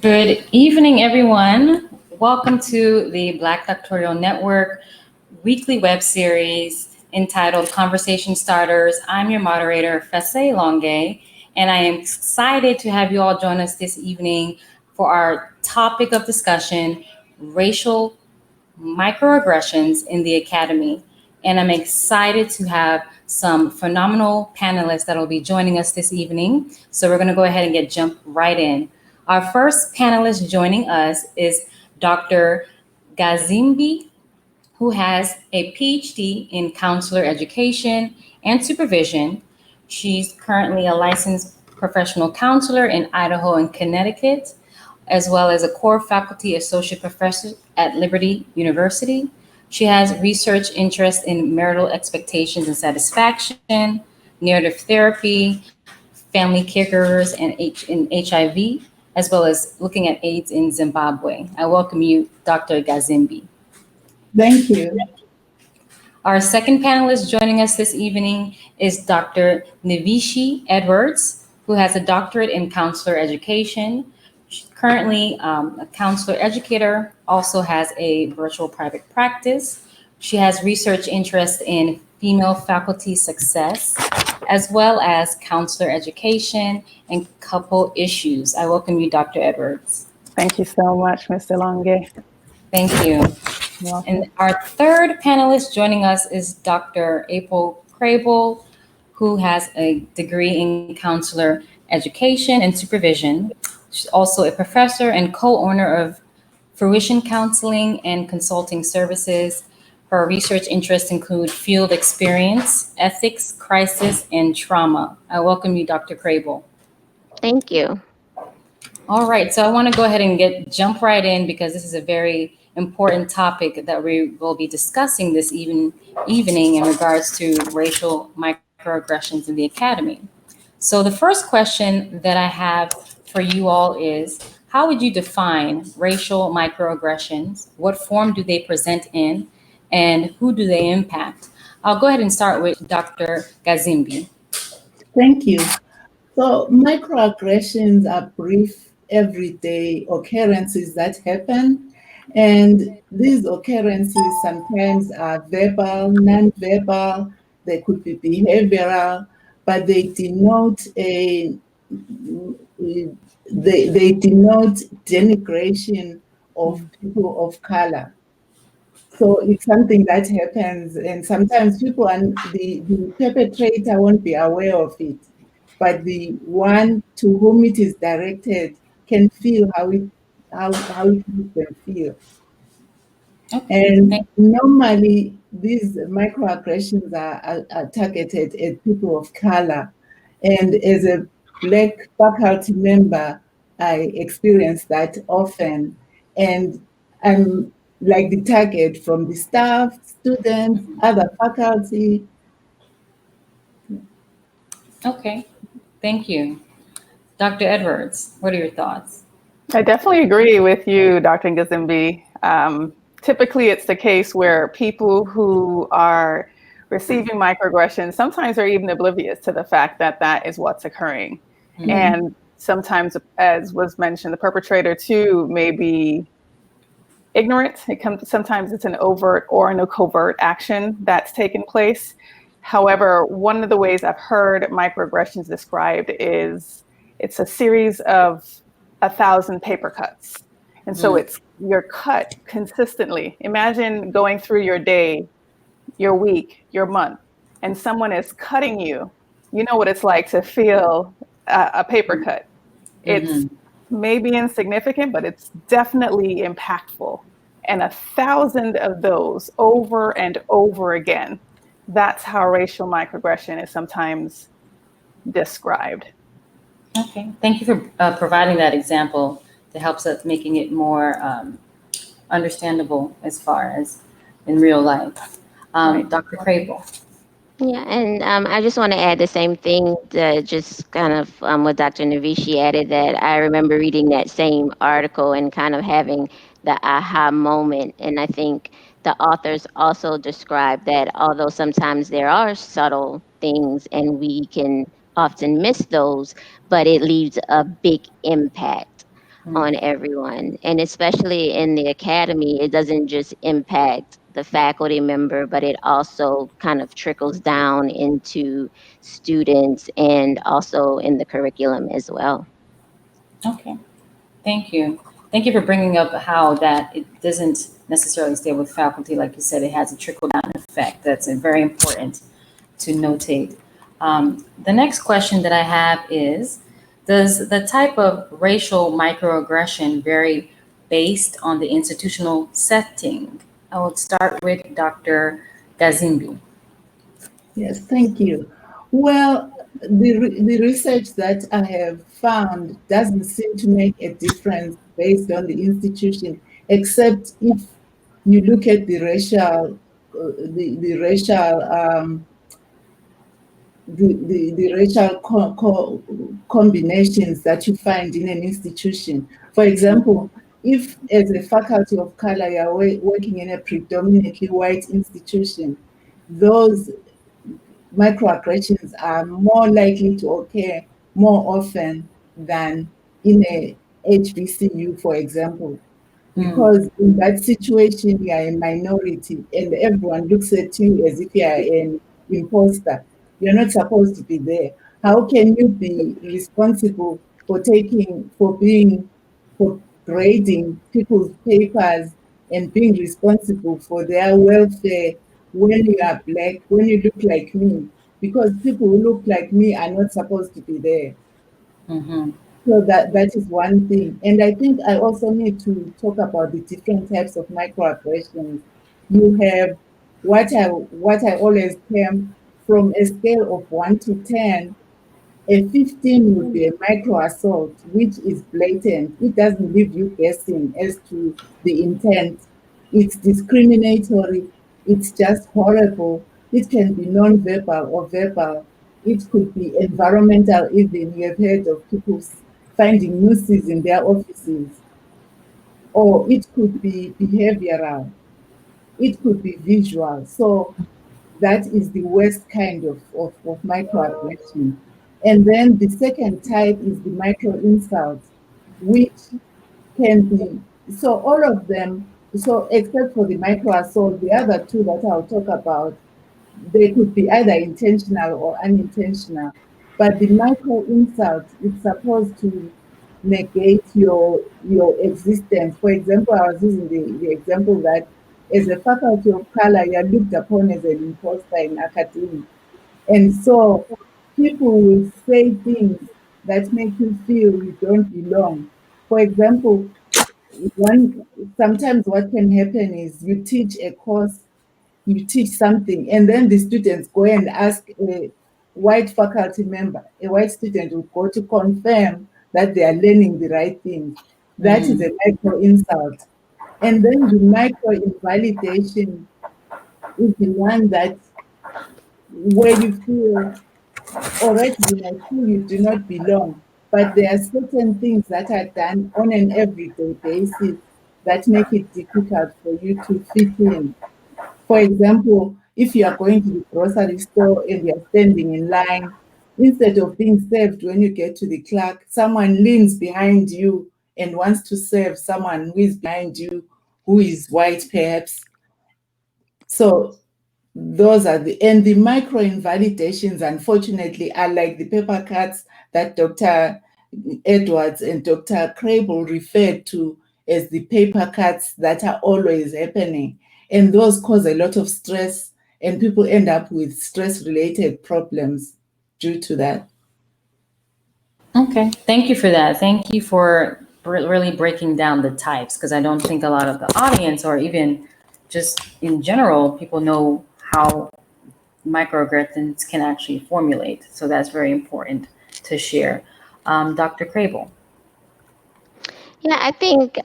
Good evening, everyone. Welcome to the Black Doctoral Network weekly web series entitled Conversation Starters. I'm your moderator, Fesse Longe, and I am excited to have you all join us this evening for our topic of discussion racial microaggressions in the academy. And I'm excited to have some phenomenal panelists that will be joining us this evening. So we're going to go ahead and jump right in. Our first panelist joining us is Dr. Gazimbi, who has a PhD in counselor education and supervision. She's currently a licensed professional counselor in Idaho and Connecticut, as well as a core faculty associate professor at Liberty University. She has research interest in marital expectations and satisfaction, narrative therapy, family caregivers, and HIV, as well as looking at AIDS in Zimbabwe. I welcome you, Dr. Gazimbi. Thank you. Our second panelist joining us this evening is Dr. Nivishi Edwards, who has a doctorate in counselor education. She's currently a counselor educator, also has a virtual private practice. She has research interest in female faculty success, as well as counselor education and couple issues. I welcome you, Dr. Edwards. Thank you so much, Mr. Longe. Thank you. And our third panelist joining us is Dr. April Crable, who has a degree in counselor education and supervision. She's also a professor and co-owner of Fruition Counseling and Consulting Services. Her research interests include field experience, ethics, crisis, and trauma. I welcome you, Dr. Crable. Thank you. All right, so I want to go ahead and jump right in because this is a very important topic that we will be discussing this evening in regards to racial microaggressions in the academy. So the first question that I have for you all is, how would you define racial microaggressions? What form do they present in? And who do they impact? I'll go ahead and start with Dr. Gazimbi. Thank you. So microaggressions are brief, everyday occurrences that happen. And these occurrences sometimes are verbal, non-verbal, they could be behavioral, but they denote they denote denigration of people of color. So it's something that happens, and sometimes people and the perpetrator won't be aware of it, but the one to whom it is directed can feel how it makes them feel. Okay. And normally these microaggressions are targeted at people of color. And as a Black faculty member, I experience that often. And I'm like the target from the staff, students, other faculty. Okay, thank you. Dr. Edwards, what are your thoughts? I definitely agree with you, Dr. Gazimbi. Typically, it's the case where people who are receiving microaggressions sometimes are even oblivious to the fact that that is what's occurring. Mm-hmm. And sometimes, as was mentioned, the perpetrator too may be ignorant. Sometimes it's an overt or a covert action that's taken place. However, one of the ways I've heard microaggressions described is it's a series of 1,000 paper cuts. And so you're cut consistently. Imagine going through your day, your week, your month, and someone is cutting you. You know what it's like to feel a paper cut. It's maybe insignificant, but it's definitely impactful. And 1,000 of those over and over again. That's how racial microaggression is sometimes described. Okay, thank you for providing that example that helps us making it more understandable as far as in real life. Dr. Crable. Yeah, and I just want to add the same thing, just kind of what Dr. Navishi added, that I remember reading that same article and kind of having the aha moment. And I think the authors also describe that although sometimes there are subtle things and we can often miss those, but it leaves a big impact. on everyone. And especially in the academy, it doesn't just impact the faculty member, but it also kind of trickles down into students and also in the curriculum as well. Okay, thank you. Thank you for bringing up how that it doesn't necessarily stay with faculty. Like you said, it has a trickle down effect. That's very important to notate. The next question that I have is, does the type of racial microaggression vary based on the institutional setting? I will start with Dr. Gazimbi. Yes, thank you. Well, the research that I have found doesn't seem to make a difference based on the institution, except if you look at the racial the racial combinations that you find in an institution. For example, if as a faculty of color you're working in a predominantly white institution, those microaggressions are more likely to occur more often than in a HBCU, for example. Mm, Because in that situation, you are a minority and everyone looks at you as if you are an imposter. You're not supposed to be there. How can you be responsible for for grading people's papers and being responsible for their welfare when you are black, when you look like me? Because people who look like me are not supposed to be there. mhm, So that is one thing. And I think I also need to talk about the different types of microaggressions. You have what I always term from a scale of 1 to 10, a 15 would be a micro assault, which is blatant. It doesn't leave you guessing as to the intent. It's discriminatory. It's just horrible. It can be non-verbal or verbal. It could be environmental, even. You have heard of people finding nooses in their offices, or it could be behavioral. It could be visual. So that is the worst kind of microaggression. And then the second type is the micro insult, which can be so all of them, so except for the micro assault, the other two that I'll talk about, they could be either intentional or unintentional. But the micro insult is supposed to negate your existence. For example, I was using the example that as a faculty of color, you're looked upon as an imposter in academia. And so people will say things that make you feel you don't belong. For example, one sometimes what can happen is you teach a course, you teach something, and then the students go and ask a white faculty member, a white student will go to confirm that they are learning the right things. That is a mm, micro insult. And then the micro invalidation is the one that where you feel already in a school you do not belong, but there are certain things that are done on an everyday basis that make it difficult for you to fit in. For example, if you are going to the grocery store and you're standing in line, instead of being served when you get to the clerk, someone leans behind you and wants to serve someone who is behind you, who is white perhaps. So those are the micro invalidations, unfortunately, are like the paper cuts that Dr. Edwards and Dr. Crable referred to as the paper cuts that are always happening. And those cause a lot of stress, and people end up with stress related problems due to that. okay, thank you for that. Thank you for really breaking down the types because I don't think a lot of the audience or even just in general people know how microaggressions can actually formulate. So that's very important to share. Dr. Crable. Yeah, I think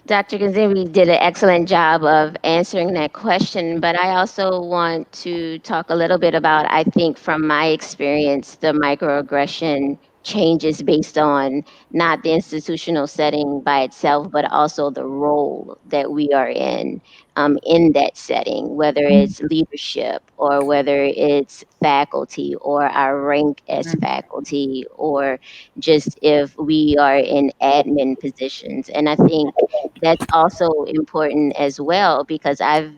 Dr. Kazemi did an excellent job of answering that question, but I also want to talk a little bit about, I think, from my experience, the microaggression changes based on not the institutional setting by itself, but also the role that we are in that setting, whether it's leadership or whether it's faculty or our rank as faculty, or just if we are in admin positions. And I think that's also important as well, because I've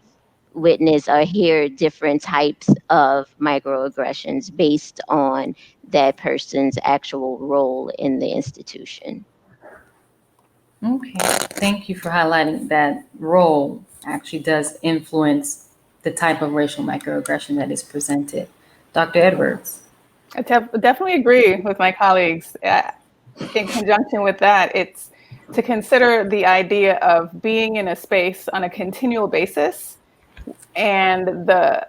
witness or hear different types of microaggressions based on that person's actual role in the institution. Okay, thank you for highlighting that role actually does influence the type of racial microaggression that is presented. Dr. Edwards. I definitely agree with my colleagues. In conjunction with that, it's to consider the idea of being in a space on a continual basis, and the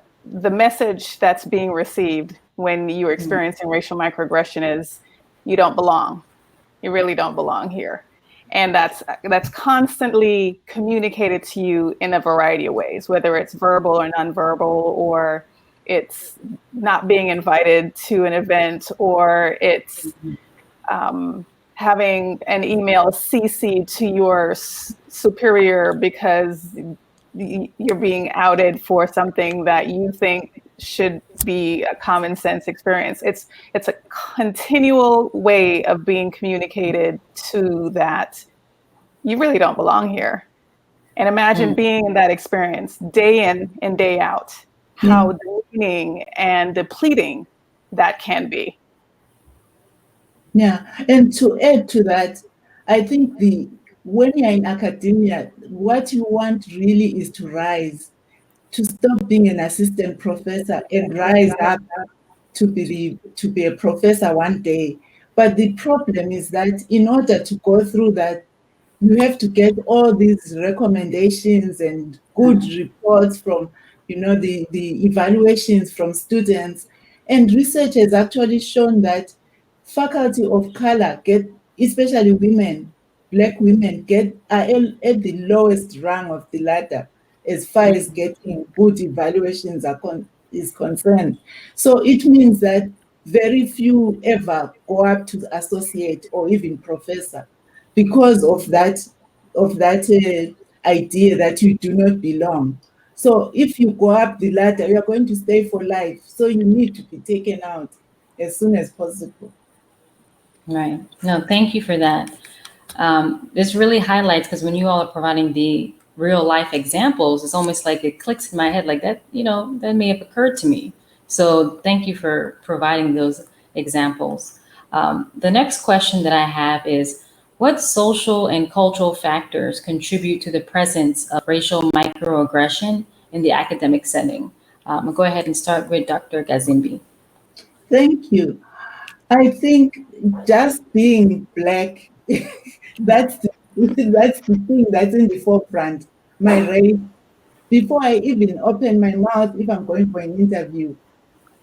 message that's being received when you're experiencing racial microaggression is, you don't belong. You really don't belong here. And that's constantly communicated to you in a variety of ways, whether it's verbal or nonverbal, or it's not being invited to an event, or it's having an email CC to your superior because you're being outed for something that you think should be a common sense experience. It's a continual way of being communicated to that you really don't belong here. And imagine being in that experience day in and day out, how demeaning and depleting that can be. Yeah, and to add to that, I think when you're in academia, what you want really is to rise, to stop being an assistant professor and rise up to be a professor one day. But the problem is that in order to go through that, you have to get all these recommendations and good reports from, the evaluations from students. And research has actually shown that faculty of color get, especially women, Black women are at the lowest rung of the ladder as far as getting good evaluations is concerned. So it means that very few ever go up to associate or even professor because of that idea that you do not belong. So if you go up the ladder, you are going to stay for life. So you need to be taken out as soon as possible. Right. No, thank you for that. This really highlights, because when you all are providing the real life examples, it's almost like it clicks in my head like that, that may have occurred to me. So thank you for providing those examples. The next question that I have is, what social and cultural factors contribute to the presence of racial microaggression in the academic setting? I'll go ahead and start with Dr. Gazimbi. Thank you. I think just being Black, that's the thing that's in the forefront. My race. Before I even open my mouth, if I'm going for an interview,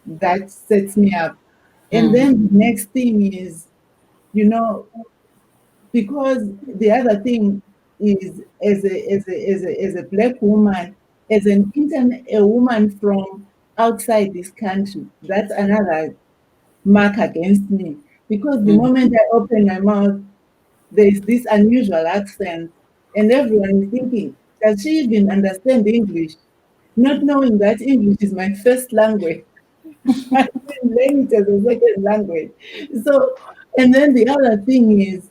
that sets me up. And then the next thing is, because the other thing is, as a Black woman, as a woman from outside this country, that's another mark against me. Because the moment I open my mouth, there's this unusual accent, and everyone is thinking, does she even understand English? Not knowing that English is my first language. I didn't learn it as a second language. So, and then the other thing is,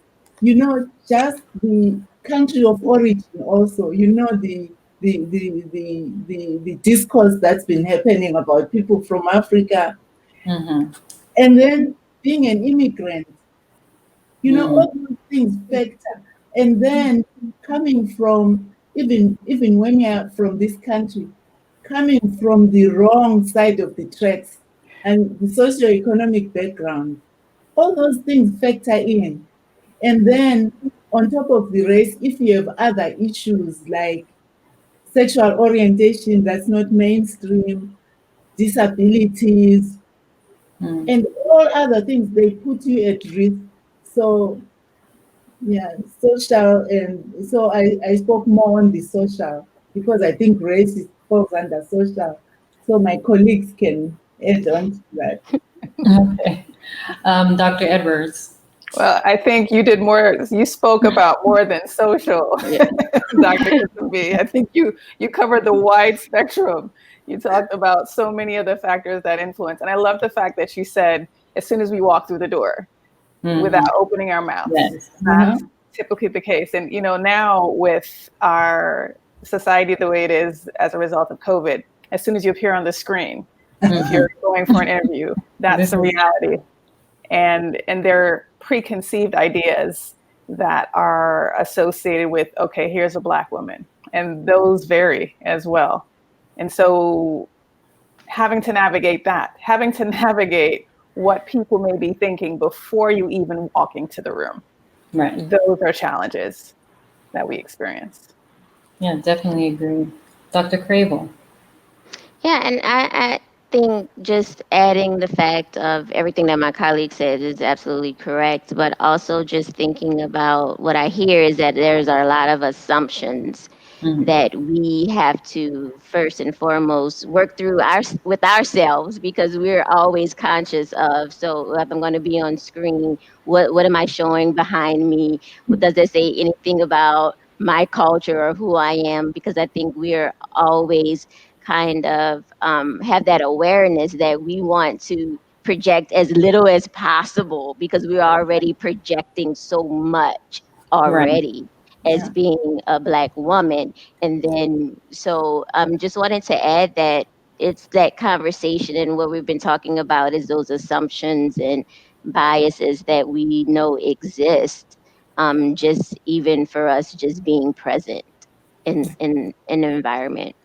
just the country of origin also, the discourse that's been happening about people from Africa. And then being an immigrant, all those things factor. And then coming from, even when you're from this country, coming from the wrong side of the tracks and the socioeconomic background, all those things factor in. And then on top of the race, if you have other issues like sexual orientation that's not mainstream, disabilities, and all other things, they put you at risk. So yeah, social, and so I spoke more on the social because I think race falls under social. So my colleagues can add on to that. Okay. Dr. Edwards. Well, I think you did more. You spoke about more than social, Yeah. Dr. Kissenby. I think you covered the wide spectrum. You talked about so many of the factors that influence, and I love the fact that you said as soon as we walk through the door, without opening our mouths. Yes. That's typically the case. And now with our society the way it is as a result of COVID, as soon as you appear on the screen, if you're going for an interview, that's the reality. And they're preconceived ideas that are associated with, okay, here's a Black woman. And those vary as well. And so having to navigate what people may be thinking before you even walk into the room. Right. Those are challenges that we experience. Yeah, definitely agree. Dr. Crable. Yeah, and I think just adding the fact of everything that my colleague said is absolutely correct, but also just thinking about what I hear is that there's a lot of assumptions that we have to first and foremost work through with ourselves, because we're always conscious of, so if I'm going to be on screen, what am I showing behind me? Does it say anything about my culture or who I am? Because I think we're always kind of have that awareness that we want to project as little as possible, because we're already projecting so much already as being a Black woman. And then, so just wanted to add that it's that conversation, and what we've been talking about is those assumptions and biases that we know exist, just even for us just being present in an environment.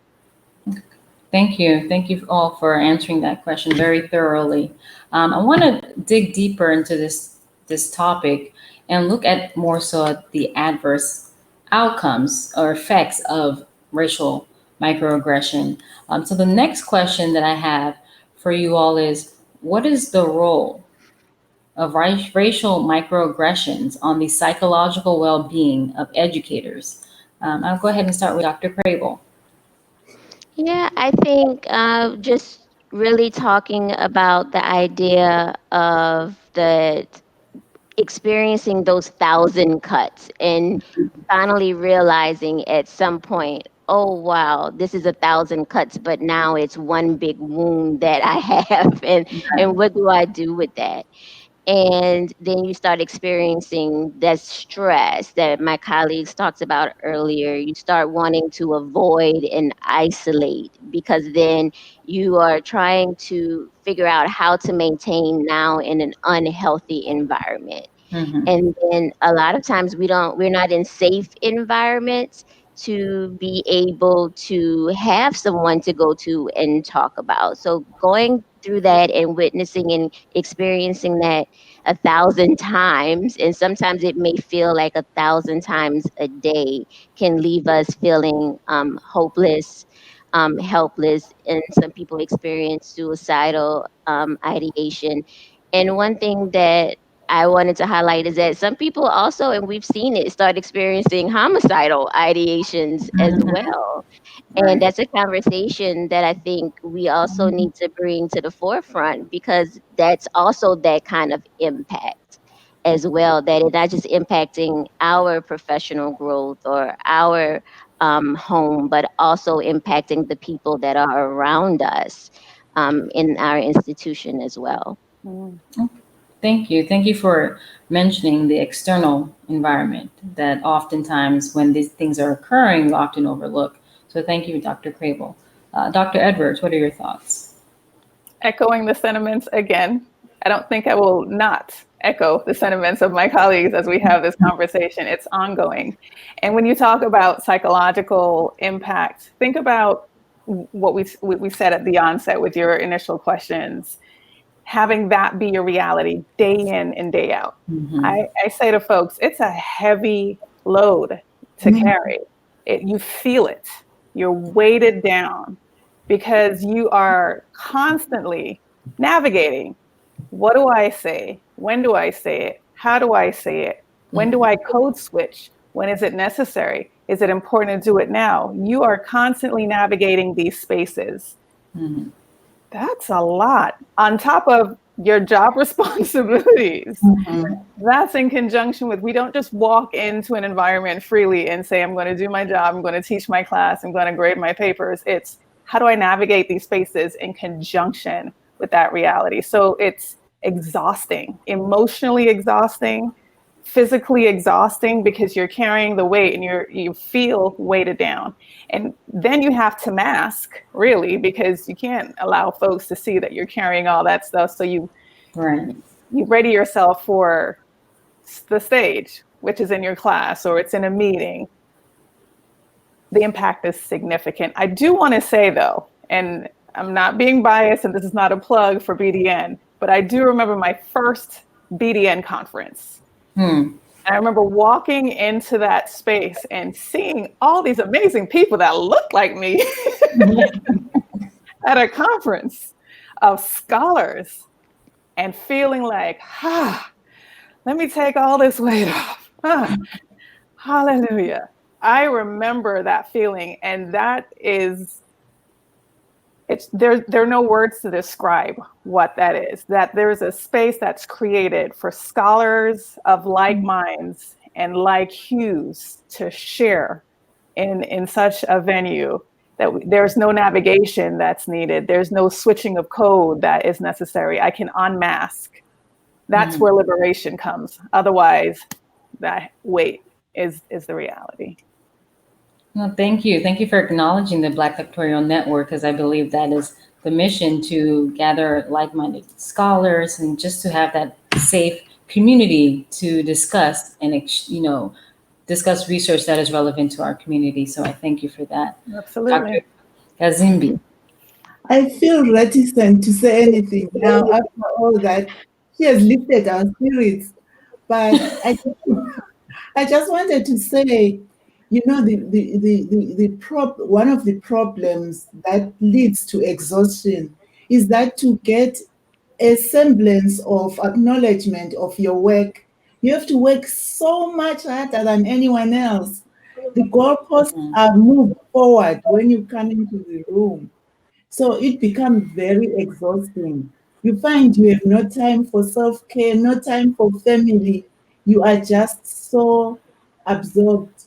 Thank you. Thank you all for answering that question very thoroughly. I want to dig deeper into this topic and look at more so at the adverse outcomes or effects of racial microaggression. So the next question that I have for you all is, what is the role of racial microaggressions on the psychological well-being of educators? I'll go ahead and start with Dr. Crable. Yeah, I think just really talking about the idea of the experiencing those 1,000 cuts and finally realizing at some point, oh wow, this is 1,000 cuts, but now it's one big wound that I have, and what do I do with that? And then you start experiencing that stress that my colleagues talked about earlier. You start wanting to avoid and isolate, because then you are trying to figure out how to maintain now in an unhealthy environment. And then a lot of times we're not in safe environments to be able to have someone to go to and talk about. So going through that and witnessing and experiencing that 1,000 times, and sometimes it may feel like 1,000 times a day, can leave us feeling hopeless, helpless, and some people experience suicidal ideation. And one thing that I wanted to highlight is that some people also, and we've seen it, start experiencing homicidal ideations as well. And that's a conversation that I think we also need to bring to the forefront, because that's also that kind of impact as well, that it's not just impacting our professional growth or our home, but also impacting the people that are around us in our institution as well. Thank you. Thank you for mentioning the external environment that oftentimes when these things are occurring, we often overlook. So thank you, Dr. Crable. Dr. Edwards, what are your thoughts? Echoing the sentiments again. I don't think I will not echo the sentiments of my colleagues as we have this conversation. It's ongoing. And when you talk about psychological impact, think about what we said at the onset with your initial questions. Having that be your reality day in and day out. I say to folks, it's a heavy load to carry. You feel it. You're weighted down because you are constantly navigating. What do I say? When do I say it? How do I say it? When do I code switch? When is it necessary? Is it important to do it now? You are constantly navigating these spaces. That's a lot. On top of your job responsibilities. Mhm. That's in conjunction with, we don't just walk into an environment freely and say, I'm going to do my job, I'm going to teach my class, I'm going to grade my papers. It's how do I navigate these spaces in conjunction with that reality? So it's exhausting, emotionally exhausting, physically exhausting, because you're carrying the weight and you feel weighted down. And then you have to mask, really, because you can't allow folks to see that you're carrying all that stuff. So you Right. ready yourself for the stage, which is in your class or it's in a meeting. The impact is significant. I do want to say, though, and I'm not being biased, and this is not a plug for BDN, but I do remember my first BDN conference. Hmm. And I remember walking into that space and seeing all these amazing people that looked like me at a conference of scholars and feeling like, let me take all this weight off. Hallelujah. I remember that feeling, and that is, there are no words to describe what that is. That there's a space that's created for scholars of like minds and like hues to share in such a venue, that there's no navigation that's needed. There's no switching of code that is necessary. I can unmask. That's where liberation comes. Otherwise, that weight is the reality. Well, thank you. Thank you for acknowledging the Black Doctoral Network, because I believe that is the mission, to gather like-minded scholars and just to have that safe community to discuss and, discuss research that is relevant to our community. So I thank you for that. Absolutely. Dr. Kazimbi. I feel reticent to say anything now after all that. She has lifted our spirits. But I just wanted to say, one of the problems that leads to exhaustion is that to get a semblance of acknowledgement of your work, you have to work so much harder than anyone else. The goalposts are moved forward when you come into the room. So it becomes very exhausting. You find you have no time for self-care, no time for family. You are just so absorbed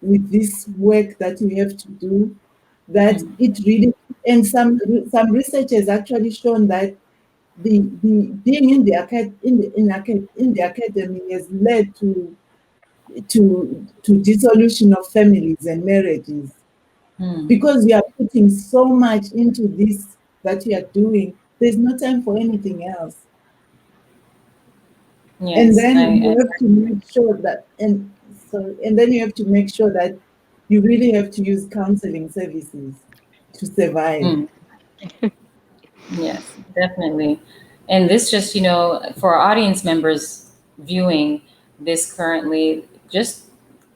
with this work that you have to do that it really, and some research has actually shown that the being in the academy has led to dissolution of families and marriages, because you are putting so much into this that you are doing. There's no time for anything else. And Yes, then you have to make sure that, and then you have to make sure that you really have to use counseling services to survive. Yes, definitely. And this just, for our audience members viewing this currently, just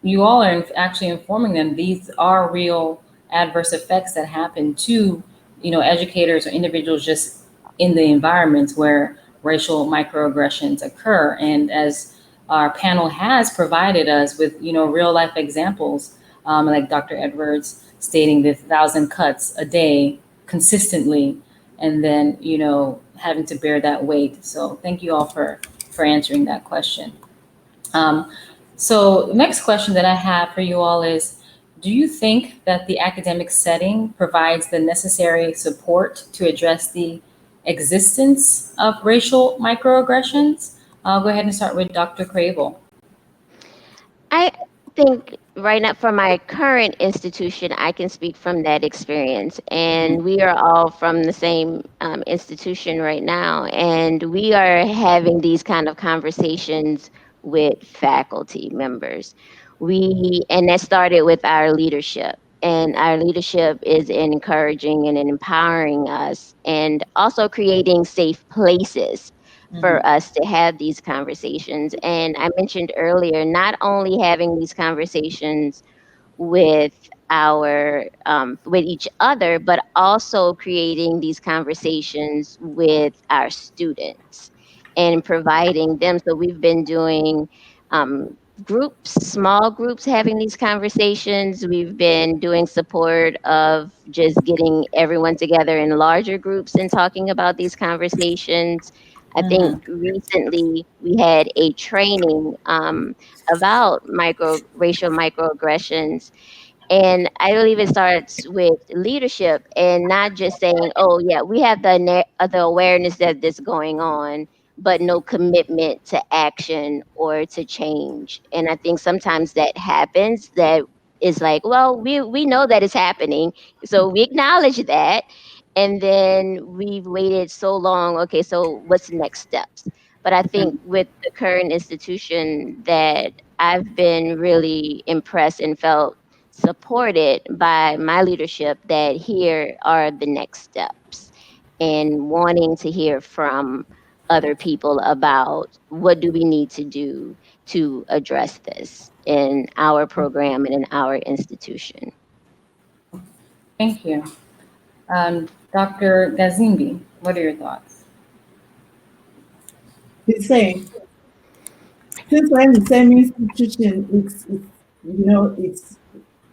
you all are actually informing them these are real adverse effects that happen to, educators or individuals just in the environments where racial microaggressions occur. And as our panel has provided us with, real life examples, like Dr. Edwards stating the 1,000 cuts a day consistently, and then having to bear that weight. So thank you all for answering that question. So the next question that I have for you all is, do you think that the academic setting provides the necessary support to address the existence of racial microaggressions? I'll go ahead and start with Dr. Cravel. I think right now, for my current institution, I can speak from that experience. And we are all from the same institution right now. And we are having these kind of conversations with faculty members. And that started with our leadership. And our leadership is encouraging and empowering us, and also creating safe places for us to have these conversations. And I mentioned earlier, not only having these conversations with with each other, but also creating these conversations with our students and providing them. So we've been doing groups, small groups, having these conversations. We've been doing support of just getting everyone together in larger groups and talking about these conversations. I think recently we had a training about racial microaggressions, and I believe it starts with leadership and not just saying, oh, yeah, we have the awareness that this going on, but no commitment to action or to change. And I think sometimes that happens, that is like, well, we know that it's happening. So we acknowledge that. And then we've waited so long. Okay, so what's the next steps? But I think with the current institution that I've been really impressed and felt supported by my leadership, that here are the next steps, and wanting to hear from other people about what do we need to do to address this in our program and in our institution. Thank you. Dr. Gazimbi, what are your thoughts? The same. Since we're in the same institution,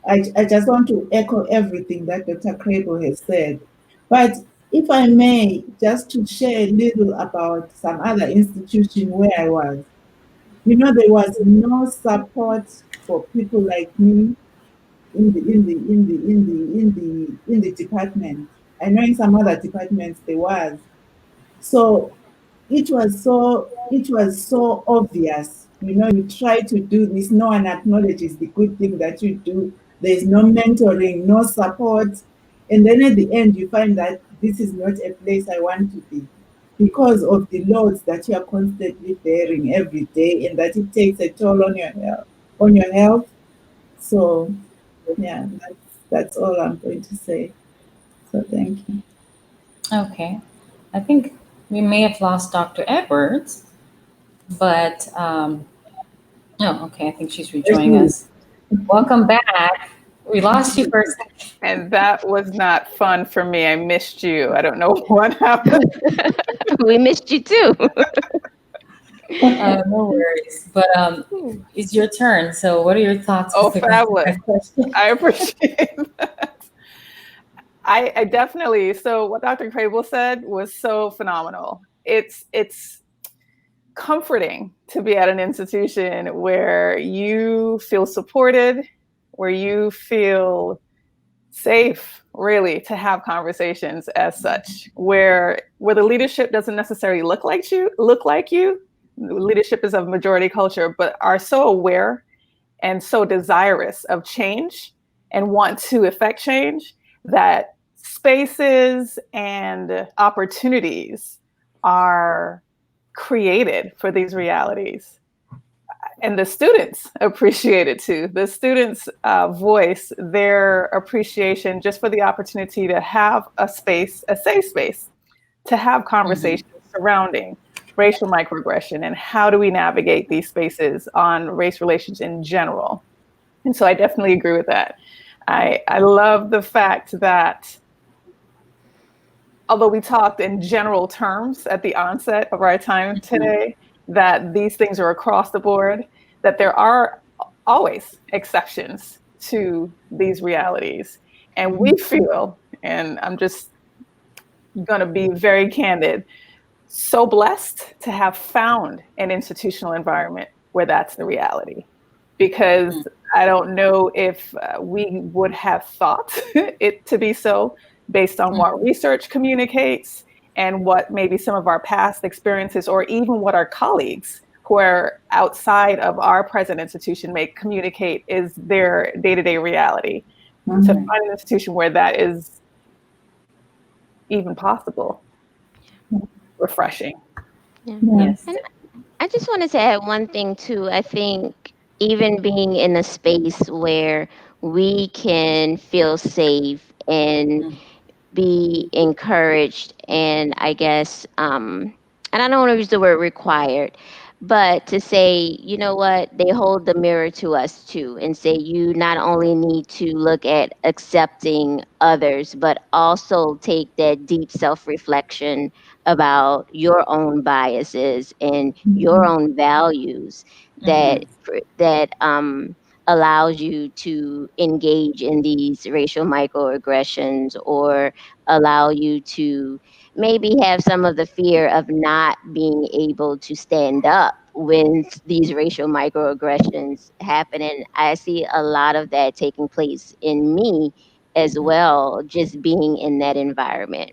I just want to echo everything that Dr. Crable has said. But if I may, just to share a little about some other institution where I was, there was no support for people like me in the department. I know in some other departments there was. So it was so obvious. You try to do this, no one acknowledges the good thing that you do. There's no mentoring, no support. And then at the end you find that this is not a place I want to be, because of the loads that you are constantly bearing every day, and that it takes a toll on your health. So yeah, that's all I'm going to say. So thank you. Okay. I think we may have lost Dr. Edwards, but oh, okay. I think she's rejoining us. Welcome back. We lost you for a second. And that was not fun for me. I missed you. I don't know what happened. We missed you too. No worries. But it's your turn. So, what are your thoughts? Oh, with regards to fabulous. that question? I appreciate that. I definitely, so what Dr. Crable said was so phenomenal. It's comforting to be at an institution where you feel supported, where you feel safe, really, to have conversations as such, where the leadership doesn't necessarily look like you. Leadership is of majority culture, but are so aware and so desirous of change and want to effect change, that spaces and opportunities are created for these realities. And the students appreciate it too. The students voice their appreciation just for the opportunity to have a space, a safe space, to have conversations surrounding racial microaggression and how do we navigate these spaces on race relations in general. And so I definitely agree with that. I love the fact that although we talked in general terms at the onset of our time today, that these things are across the board, that there are always exceptions to these realities. And we feel, and I'm just going to be very candid, so blessed to have found an institutional environment where that's the reality. Because I don't know if we would have thought it to be so based on what research communicates and what maybe some of our past experiences, or even what our colleagues who are outside of our present institution may communicate is their day-to-day reality. To find an institution where that is even possible, refreshing. Yeah. Yes. And I just wanted to add one thing too. I think even being in a space where we can feel safe and be encouraged, and I guess and I don't want to use the word required, but to say, you know what, they hold the mirror to us too, and say you not only need to look at accepting others, but also take that deep self-reflection about your own biases and your own values, that allows you to engage in these racial microaggressions, or allow you to maybe have some of the fear of not being able to stand up when these racial microaggressions happen. And I see a lot of that taking place in me as well, just being in that environment.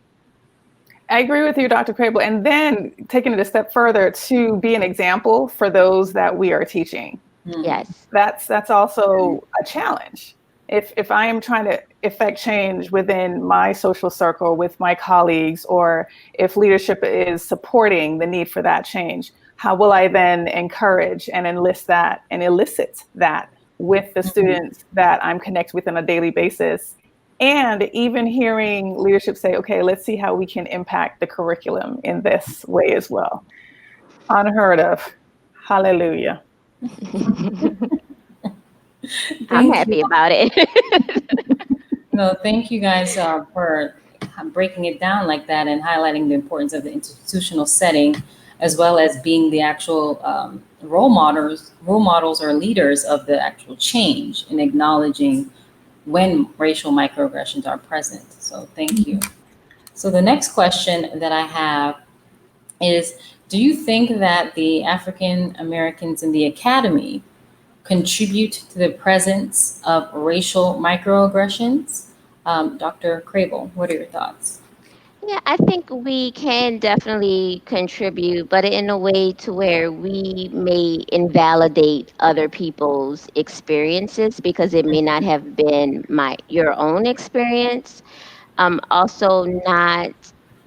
I agree with you, Dr. Crable. And then taking it a step further, to be an example for those that we are teaching. Yes. That's also a challenge. If I am trying to effect change within my social circle with my colleagues, or if leadership is supporting the need for that change, how will I then encourage and elicit that with the students that I'm connected with on a daily basis? And even hearing leadership say, okay, let's see how we can impact the curriculum in this way as well. Unheard of. Hallelujah. I'm Thank you. happy about it. No, thank you guys for breaking it down like that and highlighting the importance of the institutional setting, as well as being the actual role models or leaders of the actual change, and acknowledging when racial microaggressions are present. So thank you. So the next question that I have is, do you think that the African Americans in the academy contribute to the presence of racial microaggressions? Dr. Crable, what are your thoughts? Yeah, I think we can definitely contribute, but in a way to where we may invalidate other people's experiences because it may not have been your own experience. Also, not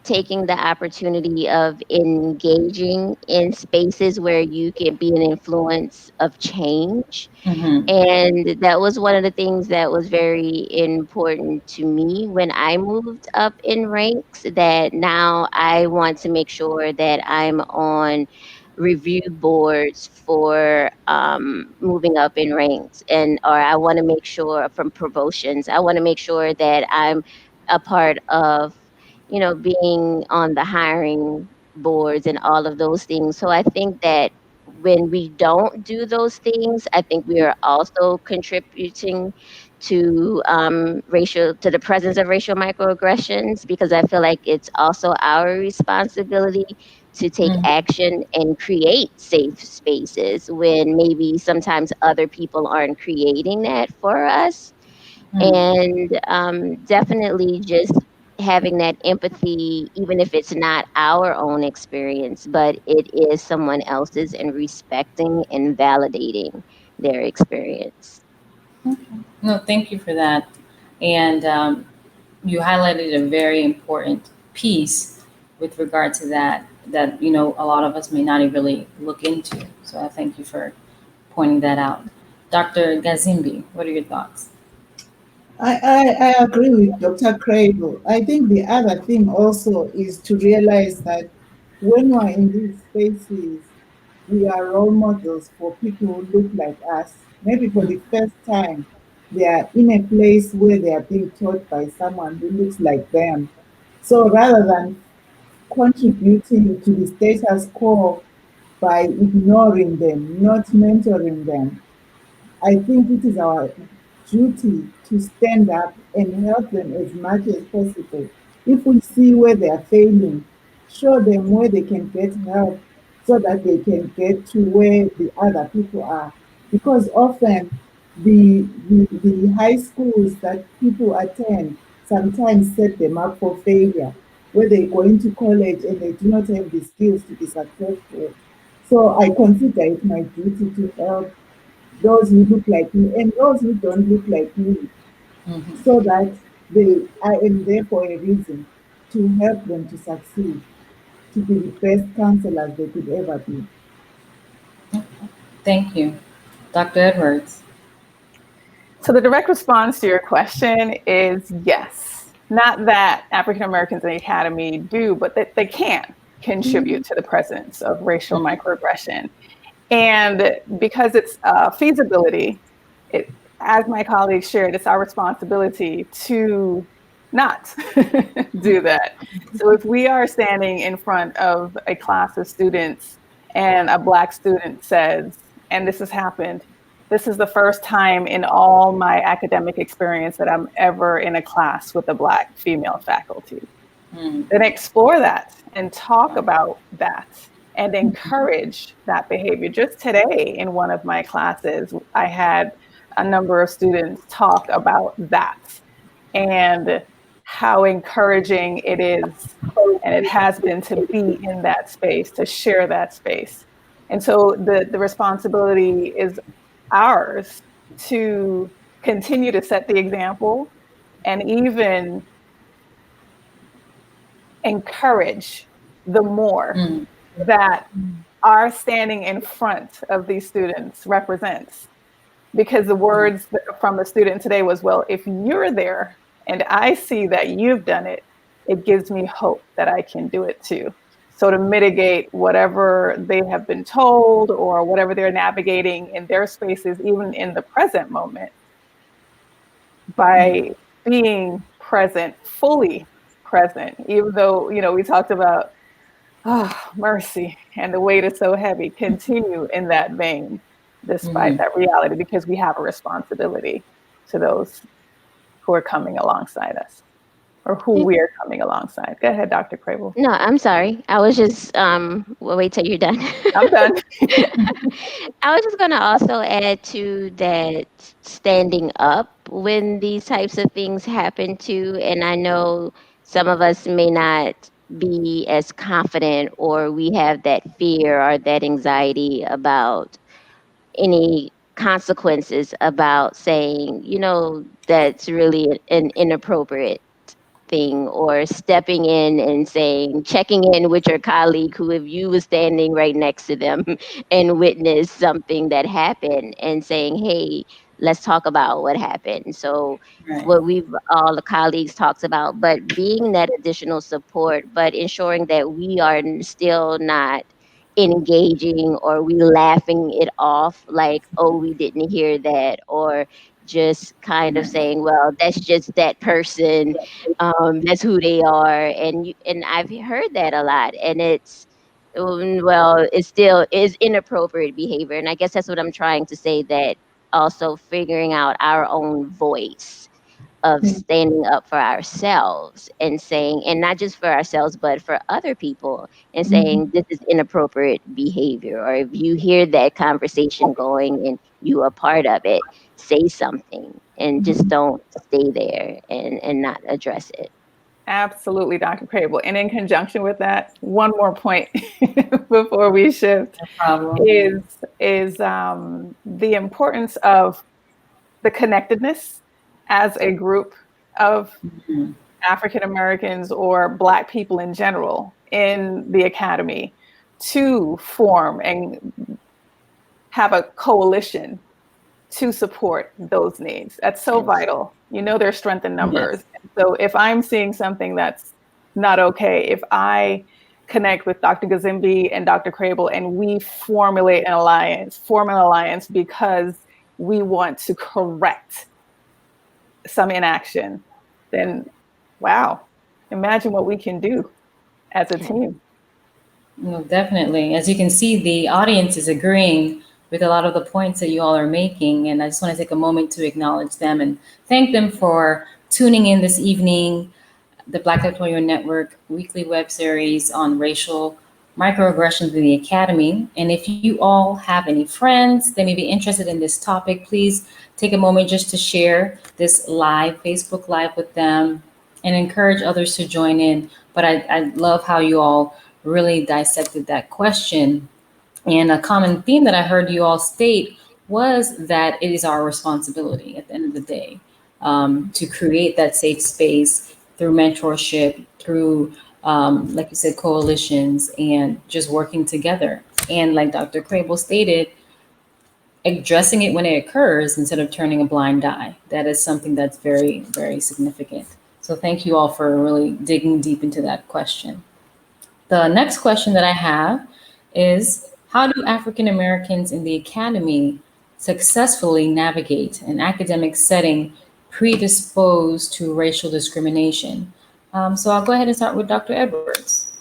taking the opportunity of engaging in spaces where you can be an influence of change. Mm-hmm. And that was one of the things that was very important to me when I moved up in ranks, that now I want to make sure that I'm on review boards for moving up in ranks, and or I want to make sure from promotions, I want to make sure that I'm a part of, being on the hiring boards and all of those things. So I think that when we don't do those things, I think we are also contributing to to the presence of racial microaggressions, because I feel like it's also our responsibility to take action and create safe spaces when maybe sometimes other people aren't creating that for us. And definitely just having that empathy, even if it's not our own experience, but it is someone else's, and respecting and validating their experience. No, thank you for that. And you highlighted a very important piece with regard to that a lot of us may not even really look into. So I thank you for pointing that out. Dr. Gazimbi, what are your thoughts? I agree with Dr. Cradle. I think the other thing also is to realize that when we're in these spaces, we are role models for people who look like us. Maybe for the first time, they are in a place where they are being taught by someone who looks like them. So rather than contributing to the status quo by ignoring them, not mentoring them, I think it is our duty to stand up and help them as much as possible. If we see where they are failing, show them where they can get help so that they can get to where the other people are. Because often the high schools that people attend sometimes set them up for failure, where they go into college and they do not have the skills to be successful. So I consider it my duty to help those who look like me and those who don't look like me, so that I am there for a reason, to help them to succeed, to be the best counselors they could ever be. Thank you. Dr. Edwards. So the direct response to your question is yes. Not that African Americans in the academy do, but that they can contribute to the presence of racial microaggression. And because it's feasibility, as my colleagues shared, it's our responsibility to not do that. So if we are standing in front of a class of students and a Black student says, and this has happened, this is the first time in all my academic experience that I'm ever in a class with a Black female faculty. Then explore that and talk about that and encourage that behavior. Just today in one of my classes, I had a number of students talk about that and how encouraging it is and it has been to be in that space, to share that space. And so the responsibility is ours to continue to set the example and even encourage the more that our standing in front of these students represents. Because the words from the student today was, well, if you're there and I see that you've done it, it gives me hope that I can do it too. So to mitigate whatever they have been told or whatever they're navigating in their spaces, even in the present moment, by being present, fully present, even though, we talked about, mercy and the weight is so heavy, continue in that vein, despite that reality, because we have a responsibility to those who are coming alongside us. Or who we are coming alongside. Go ahead, Dr. Crable. No, I'm sorry. I was just wait till you're done. I'm done. I was just gonna also add to that standing up when these types of things happen too. And I know some of us may not be as confident, or we have that fear or that anxiety about any consequences about saying, that's really an inappropriate thing, or stepping in and saying, checking in with your colleague who, if you was standing right next to them and witnessed something that happened, and saying, hey, let's talk about what happened. So what we've all the colleagues talks about, but being that additional support, but ensuring that we are still not engaging or we laughing it off like, oh, we didn't hear that, or just kind of saying, well, that's just that person, that's who they are. And I've heard that a lot, and it's well, it still is inappropriate behavior. And I guess that's what I'm trying to say, that also figuring out our own voice of standing up for ourselves and saying, and not just for ourselves, but for other people, and saying, this is inappropriate behavior. Or if you hear that conversation going and you are part of it, say something, and just don't stay there and not address it. Absolutely, Dr. Crable. And in conjunction with that, one more point before we shift is the importance of the connectedness as a group of African Americans or Black people in general in the academy to form and have a coalition to support those needs. That's so vital. There's strength in numbers. Yes. So if I'm seeing something that's not okay, if I connect with Dr. Gazimbi and Dr. Crable and we form an alliance because we want to correct some inaction, then wow, imagine what we can do as a team. No, definitely. As you can see, the audience is agreeing with a lot of the points that you all are making. And I just want to take a moment to acknowledge them and thank them for tuning in this evening. The Black Doctoral Network weekly web series on racial microaggressions in the academy. And if you all have any friends that may be interested in this topic, please take a moment just to share this live, Facebook Live with them, and encourage others to join in. But I love how you all really dissected that question. And a common theme that I heard you all state was that it is our responsibility at the end of the day to create that safe space through mentorship, through, like you said, coalitions, and just working together. And like Dr. Crable stated, addressing it when it occurs instead of turning a blind eye. That is something that's very, very significant. So thank you all for really digging deep into that question. The next question that I have is, how do African Americans in the academy successfully navigate an academic setting predisposed to racial discrimination? So I'll go ahead and start with Dr. Edwards.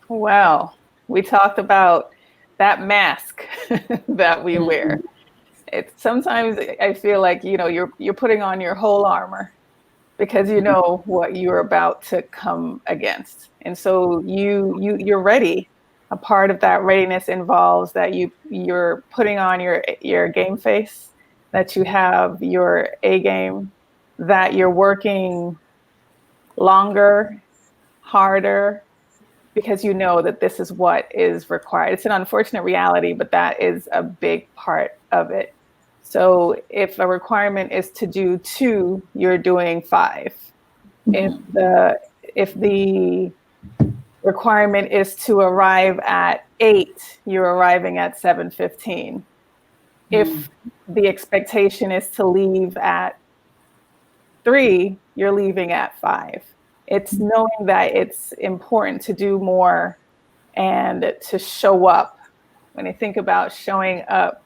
Well, we talked about that mask that we wear. it's sometimes I feel like, you know, you're putting on your whole armor because you know what you're about to come against. And so you're ready. A part of that readiness involves that you're putting on your game face, that you have your A game, that you're working longer, harder, because you know that this is what is required. It's an unfortunate reality, but that is a big part of it. So if a requirement is to do 2, you're doing 5. If the requirement is to arrive at 8, you're arriving at 7:15. If the expectation is to leave at 3, you're leaving at 5. It's knowing that it's important to do more and to show up. When I think about showing up,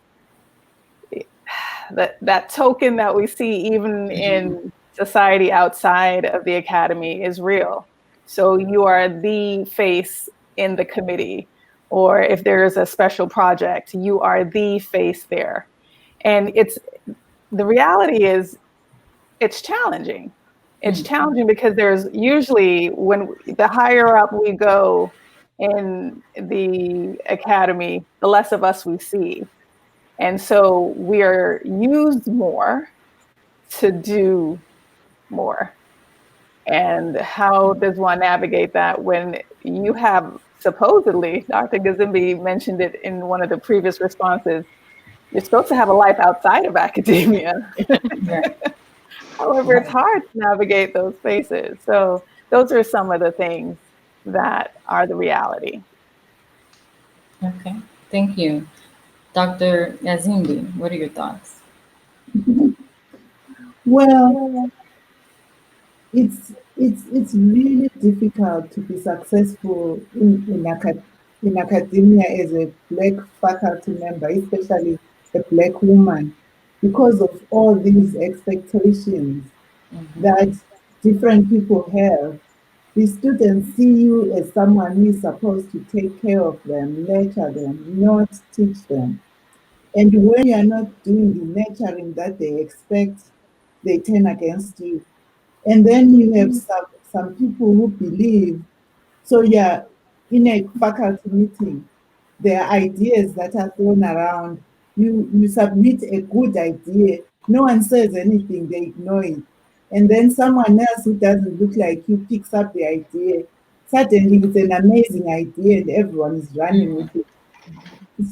that token that we see even in society outside of the academy is real. So you are the face in the committee, or if there's a special project, you are the face there. And the reality is it's challenging. It's challenging because there's usually, when the higher up we go in the academy, the less of us we see. And so we are used more to do more. And how does one navigate that when you have supposedly, Dr. Gazimbi mentioned it in one of the previous responses, you're supposed to have a life outside of academia. However, it's hard to navigate those spaces. So those are some of the things that are the reality. Okay, thank you. Dr. Yazimbi, what are your thoughts? Well, it's really difficult to be successful in academia as a Black faculty member, especially a Black woman, because of all these expectations that different people have. The students see you as someone who is supposed to take care of them, nurture them, not teach them. And when you are not doing the nurturing that they expect, they turn against you. And then you have some people who believe, so yeah, in a faculty meeting, there are ideas that are thrown around. You submit a good idea, no one says anything, they ignore it. And then someone else who doesn't look like you picks up the idea. Suddenly it's an amazing idea and everyone is running with it.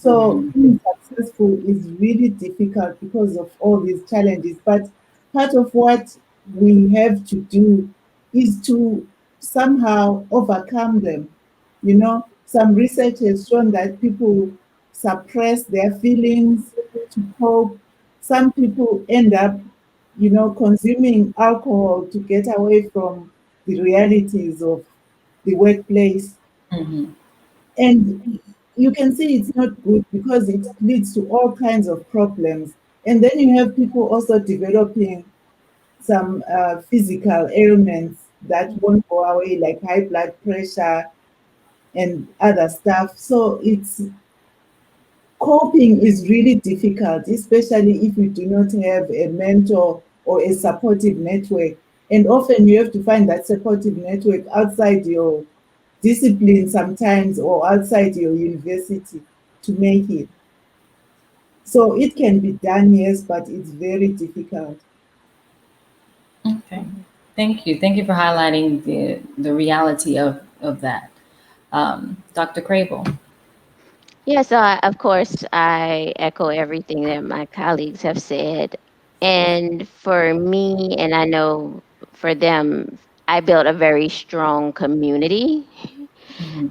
So being successful is really difficult because of all these challenges. But part of what we have to do is to somehow overcome them. You know, some research has shown that people suppress their feelings to cope. Some people end up, consuming alcohol to get away from the realities of the workplace. And you can see it's not good because it leads to all kinds of problems. And then you have people also developing some physical ailments that won't go away, like high blood pressure and other stuff. So it's coping is really difficult, especially if you do not have a mentor or a supportive network. And often you have to find that supportive network outside your discipline sometimes or outside your university to make it. So it can be done, yes, but it's very difficult. Okay, thank you. Thank you for highlighting the reality of that. Dr. Crable. Yes, of course, I echo everything that my colleagues have said. And for me, and I know for them, I built a very strong community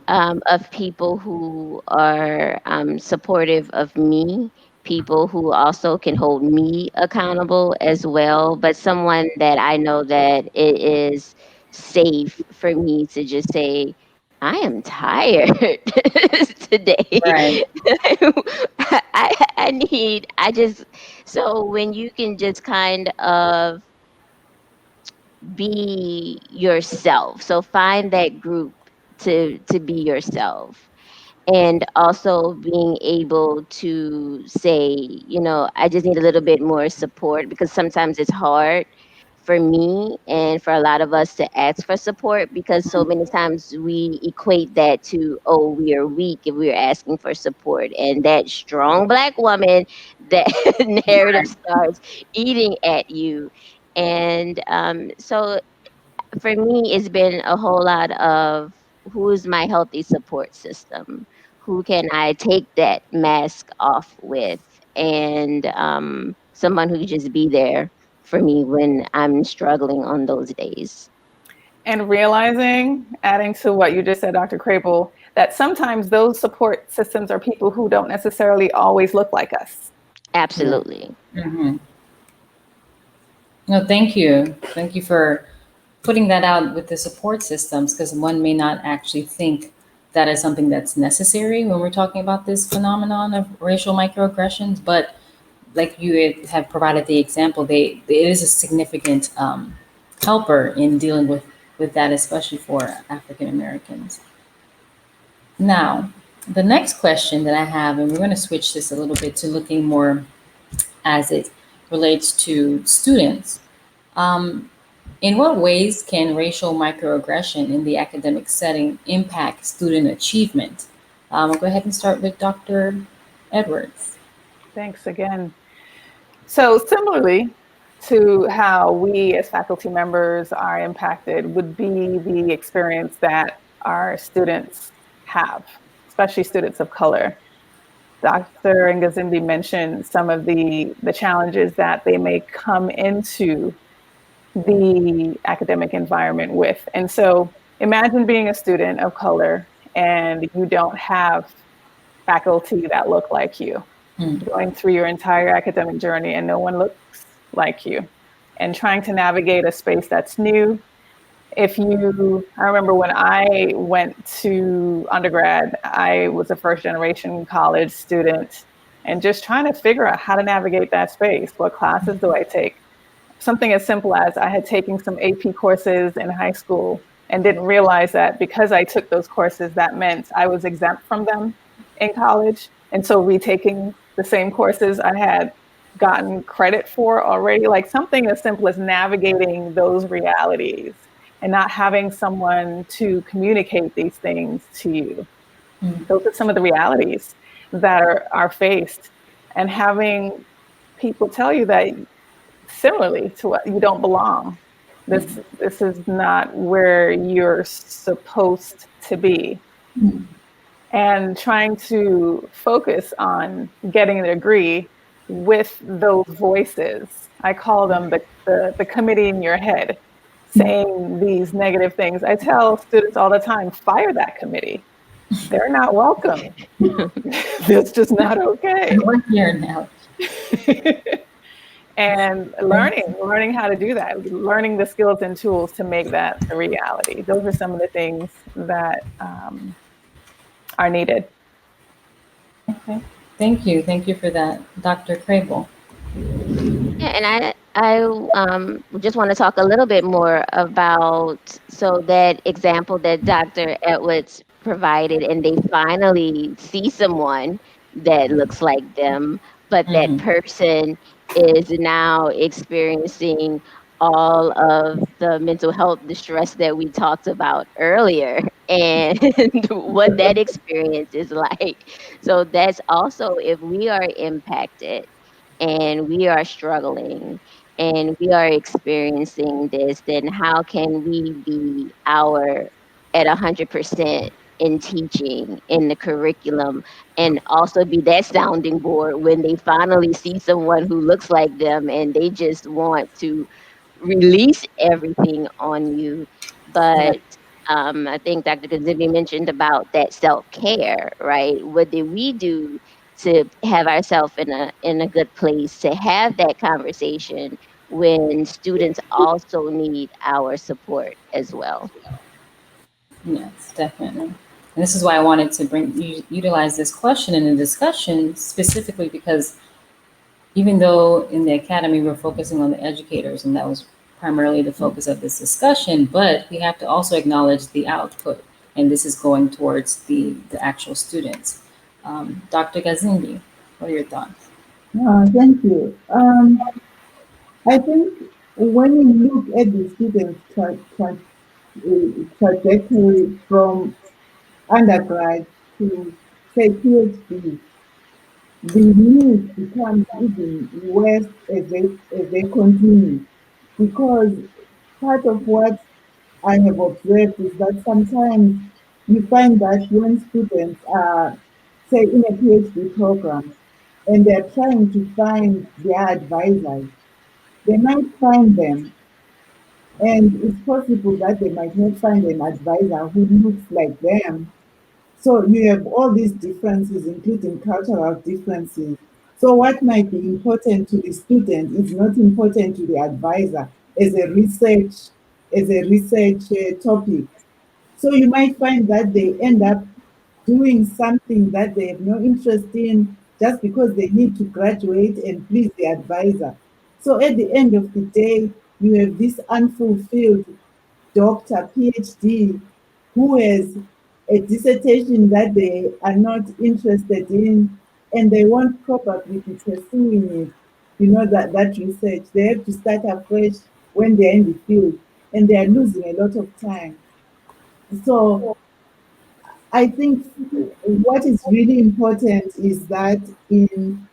of people who are supportive of me, people who also can hold me accountable as well, but someone that I know that it is safe for me to just say, I am tired Right. today. I just, so when you can just kind of be yourself, so find that group to be yourself, and also being able to say, I just need a little bit more support, because sometimes it's hard for me and for a lot of us to ask for support, because so many times we equate that to, oh, we are weak if we're asking for support, and that strong Black woman, that narrative starts eating at you. And so for me, it's been a whole lot of, who's my healthy support system? Who can I take that mask off with? And someone who can just be there for me when I'm struggling on those days. And realizing, adding to what you just said, Dr. Crable, that sometimes those support systems are people who don't necessarily always look like us. Absolutely. Mm-hmm. No, thank you. Thank you for putting that out with the support systems, because one may not actually think that is something that's necessary when we're talking about this phenomenon of racial microaggressions. But like you have provided the example, it is a significant helper in dealing with that, especially for African Americans. Now, the next question that I have, and we're going to switch this a little bit to looking more as it relates to students. Um, in what ways can racial microaggression in the academic setting impact student achievement? I'll go ahead and start with Dr. Edwards. Thanks again. So similarly to how we as faculty members are impacted would be the experience that our students have, especially students of color. Dr. Ngazimbi mentioned some of the challenges that they may come into the academic environment with. And so imagine being a student of color and you don't have faculty that look like you, going through your entire academic journey and no one looks like you, and trying to navigate a space that's new. I remember when I went to undergrad, I was a first generation college student and just trying to figure out how to navigate that space. What classes do I take? Something as simple as I had taken some AP courses in high school and didn't realize that because I took those courses, that meant I was exempt from them in college. And so retaking the same courses I had gotten credit for already, like something as simple as navigating those realities and not having someone to communicate these things to you. Those are some of the realities that are faced, and having people tell you that similarly to what you don't belong. This is not where you're supposed to be. And trying to focus on getting a degree with those voices. I call them the committee in your head saying these negative things. I tell students all the time, fire that committee. They're not welcome. That's just not okay. We're here now. And learning how to do that, learning the skills and tools to make that a reality. Those are some of the things that are needed. Okay, thank you. Thank you for that, Dr. Crable. Yeah, and I just want to talk a little bit more about, so that example that Dr. Edwards provided, and they finally see someone that looks like them, but that person is now experiencing all of the mental health distress that we talked about earlier, and what that experience is like. So that's also, if we are impacted and we are struggling and we are experiencing this, then how can we be our at 100% in teaching in the curriculum, and also be that sounding board when they finally see someone who looks like them and they just want to release everything on you. But I think Dr. Kazibi mentioned about that self-care, right? What did we do to have ourselves in a good place to have that conversation when students also need our support as well? Yes, definitely. And this is why I wanted to utilize this question in the discussion, specifically because even though in the academy we're focusing on the educators, and that was primarily the focus of this discussion, but we have to also acknowledge the output and this is going towards the actual students. Dr. Gazimbi, what are your thoughts? Thank you. I think when you look at the students' trajectory from undergrad to, say, PhD, the need becomes even worse as they continue. Because part of what I have observed is that sometimes you find that when students are, say, in a PhD program and they're trying to find their advisors, they might find them, and it's possible that they might not find an advisor who looks like them. So you have all these differences, including cultural differences. So what might be important to the student is not important to the advisor as a research topic. So you might find that they end up doing something that they have no interest in just because they need to graduate and please the advisor. So at the end of the day, you have this unfulfilled doctor, PhD, who has a dissertation that they are not interested in, and they won't probably be pursuing it, that research. They have to start afresh when they're in the field, and they are losing a lot of time. So I think what is really important is that in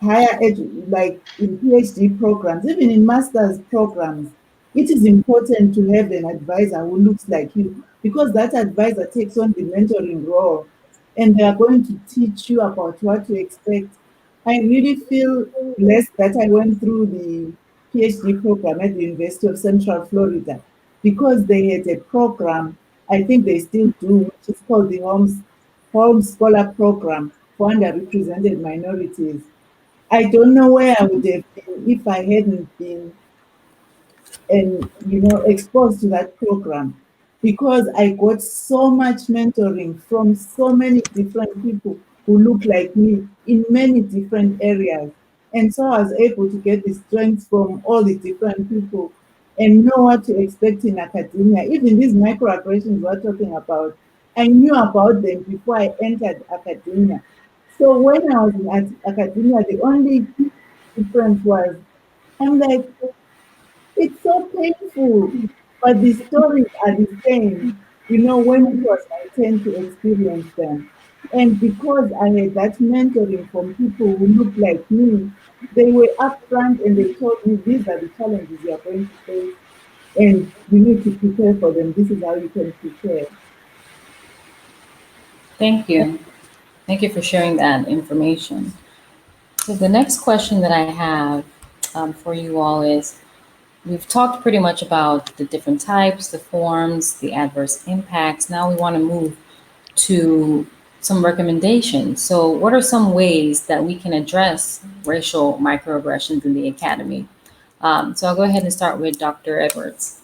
like in PhD programs, even in master's programs, it is important to have an advisor who looks like you, because that advisor takes on the mentoring role and they are going to teach you about what to expect. I really feel blessed that I went through the PhD program at the University of Central Florida, because they had a program, I think they still do, which is called the Holmes Scholar Program for underrepresented minorities. I don't know where I would have been if I hadn't been and exposed to that program, because I got so much mentoring from so many different people who look like me in many different areas. And so I was able to get the strength from all the different people and know what to expect in academia. Even these microaggressions we're talking about, I knew about them before I entered academia. So when I was in academia, the only difference was, I'm like, it's so painful, but the stories are the same, when it was my turn to experience them. And because I had that mentoring from people who look like me, they were upfront and they told me these are the challenges you are going to face and you need to prepare for them. This is how you can prepare. Thank you. Thank you for sharing that information. So the next question that I have for you all is, we've talked pretty much about the different types, the forms, the adverse impacts. Now we want to move to some recommendations. So what are some ways that we can address racial microaggressions in the academy? So I'll go ahead and start with Dr. Edwards.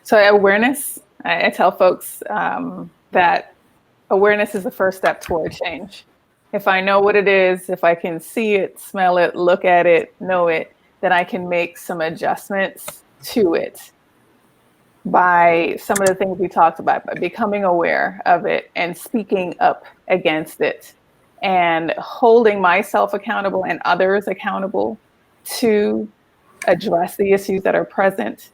So awareness, I tell folks that awareness is the first step toward change. If I know what it is, if I can see it, smell it, look at it, know it, then I can make some adjustments to it by some of the things we talked about, by becoming aware of it and speaking up against it and holding myself accountable and others accountable to address the issues that are present.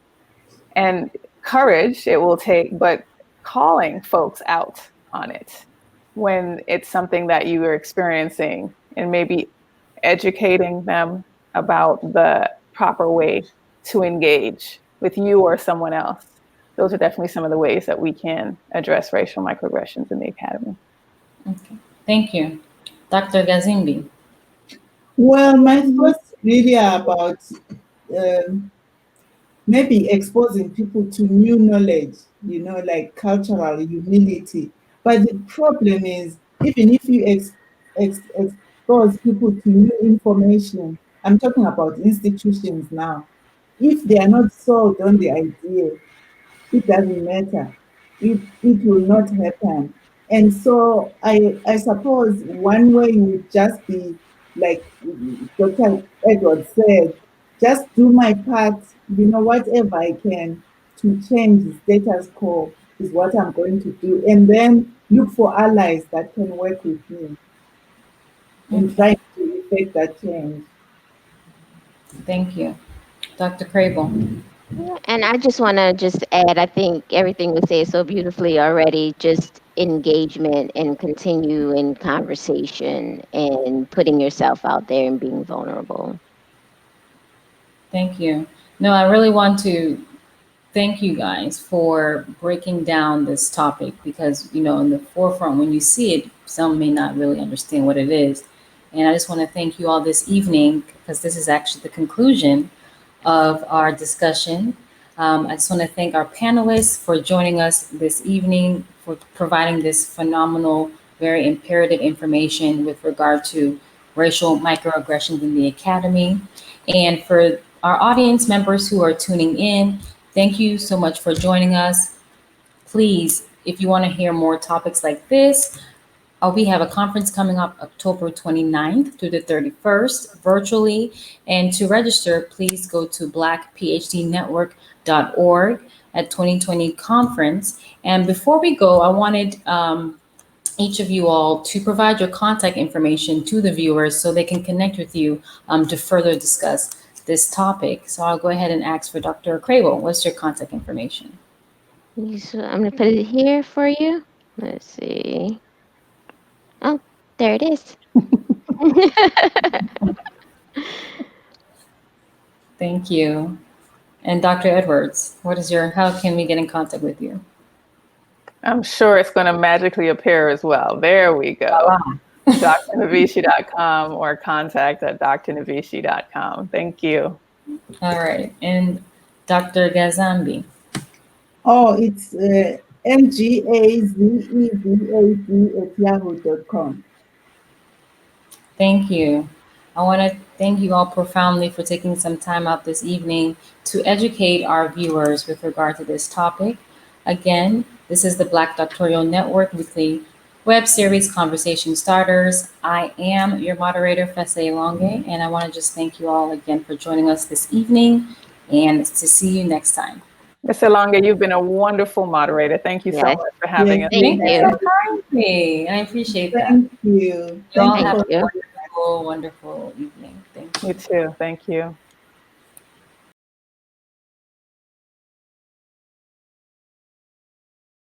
And courage it will take, but calling folks out on it when it's something that you are experiencing and maybe educating them about the proper way to engage with you or someone else. Those are definitely some of the ways that we can address racial microaggressions in the academy. Okay, thank you. Dr. Gazimbi. Well, my thoughts really are about um, maybe exposing people to new knowledge, like cultural humility. But the problem is, even if you expose people to new information, I'm talking about institutions now, if they are not sold on the idea, it doesn't matter. It will not happen. And so I suppose one way would just be like Dr. Edwards said, just do my part, whatever I can to change the status quo. is what I'm going to do. And then look for allies that can work with me in trying to effect that change. Thank you. Dr. Crable. And I just want to just add, I think everything was said so beautifully already, just engagement and continue in conversation and putting yourself out there and being vulnerable. Thank you. No, I really want to thank you guys for breaking down this topic because, in the forefront, when you see it, some may not really understand what it is. And I just want to thank you all this evening because this is actually the conclusion of our discussion. I just want to thank our panelists for joining us this evening, for providing this phenomenal, very imperative information with regard to racial microaggressions in the academy. And for our audience members who are tuning in, thank you so much for joining us. Please, if you want to hear more topics like this, we have a conference coming up October 29th through the 31st virtually. And to register, please go to blackphdnetwork.org at 2020 conference. And before we go, I wanted each of you all to provide your contact information to the viewers so they can connect with you to further discuss this topic. So I'll go ahead and ask for Dr. Crable. What's your contact information? So I'm going to put it here for you. Let's see. Oh, there it is. Thank you. And Dr. Edwards, how can we get in contact with you? I'm sure it's going to magically appear as well. There we go. drnavishi.com or contact@drnavishi.com. Thank you. All right. And Dr. Gazambi. Oh, it's mgazezad@yahoo.com. Thank you. I want to thank you all profoundly for taking some time out this evening to educate our viewers with regard to this topic. Again, this is the Black Doctoral Network weekly web series Conversation Starters. I am your moderator, Fese Longe, and I want to just thank you all again for joining us this evening and to see you next time. Ms. Elonga, you've been a wonderful moderator. Thank you so Yes. much for having us. Thank you. So kindly. I appreciate that. Thank you. You all Thank have you. a wonderful, wonderful evening. Thank you. You too. Thank you.